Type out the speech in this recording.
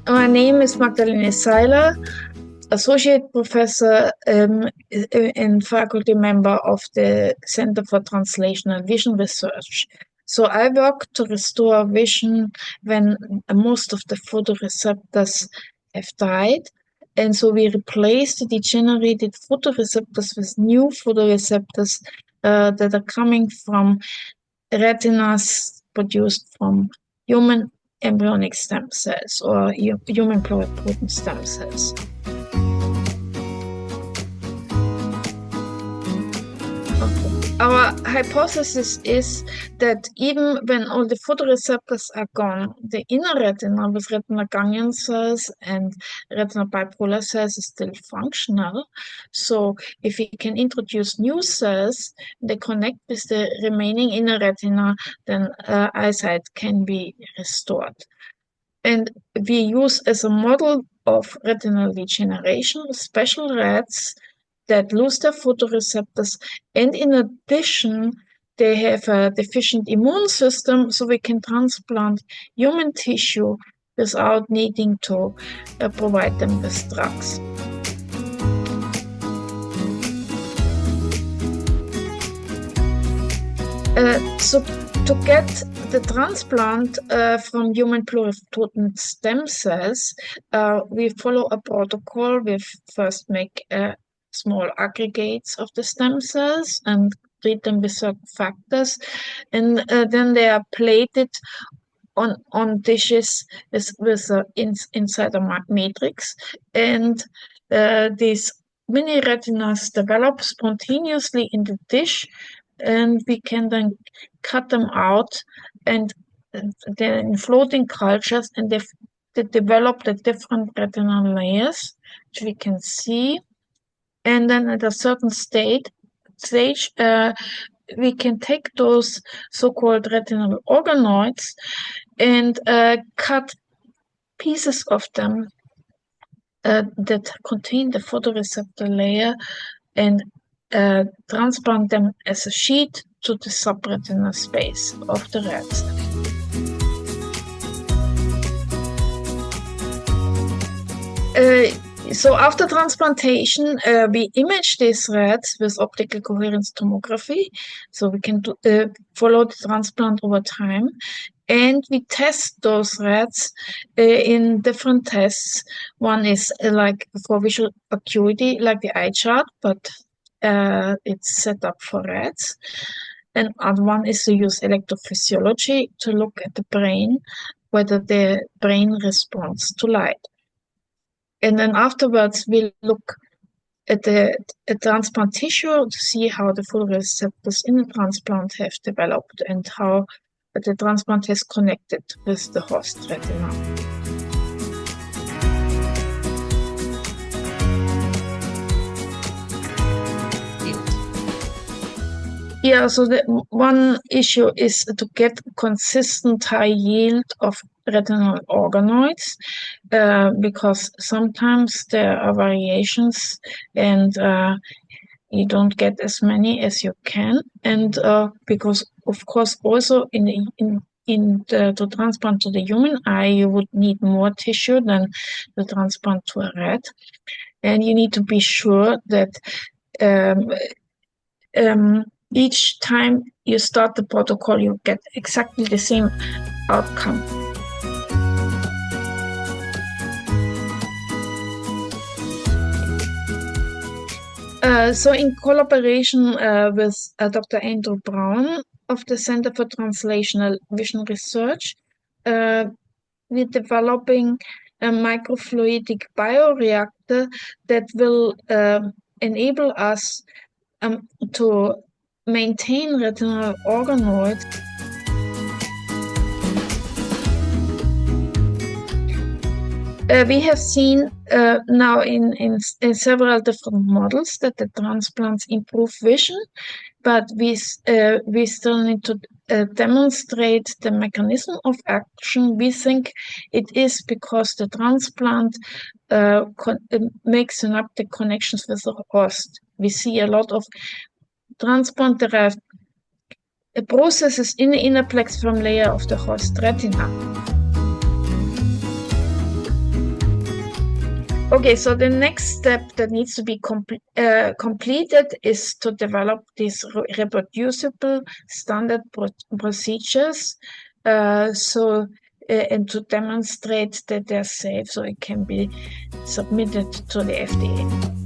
My name is Magdalene Seiler, Associate Professor and Faculty Member of the Center for Translational Vision Research. So I work to restore vision when most of the photoreceptors have died. And so we replace the degenerated photoreceptors with new photoreceptors that are coming from retinas produced from human embryonic stem cells or human pluripotent stem cells. Our hypothesis is that even when all the photoreceptors are gone, the inner retina with retinal ganglion cells and retinal bipolar cells is still functional. So if we can introduce new cells, they connect with the remaining inner retina, then eyesight can be restored. And we use as a model of retinal degeneration special rats that lose their photoreceptors, and in addition, they have a deficient immune system, so we can transplant human tissue without needing to provide them with drugs. So to get the transplant from human pluripotent stem cells, we follow a protocol. We first make small aggregates of the stem cells and treat them with certain factors, and then they are plated on dishes inside a matrix, and these mini retinas develop spontaneously in the dish, and we can then cut them out, and they're in floating cultures, and they develop the different retinal layers, which we can see. And then at a certain stage, we can take those so-called retinal organoids and cut pieces of them that contain the photoreceptor layer and transplant them as a sheet to the subretinal space of the rats. So after transplantation, we image these rats with optical coherence tomography, so we can follow the transplant over time. And we test those rats in different tests. One is like for visual acuity, like the eye chart, but it's set up for rats. And other one is to use electrophysiology to look at the brain, whether the brain responds to light. And then afterwards, we look at the transplant tissue to see how the photoreceptors in the transplant have developed and how the transplant has connected with the host retina. Yeah, so the one issue is to get consistent high yield of retinal organoids, because sometimes there are variations and you don't get as many as you can, and because of course also to transplant to the human eye, you would need more tissue than the transplant to a rat, and you need to be sure that each time you start the protocol, you get exactly the same outcome. So in collaboration with Dr. Andrew Brown of the Center for Translational Vision Research, we're developing a microfluidic bioreactor that will enable us to maintain retinal organoids. We have seen now in several different models that the transplants improve vision, but we still need to demonstrate the mechanism of action. We think it is because the transplant makes synaptic connections with the host. We see a lot of transplant-derived processes in the inner plexiform layer of the host retina. Okay, so the next step that needs to be completed is to develop these reproducible standard procedures, and to demonstrate that they're safe so it can be submitted to the FDA.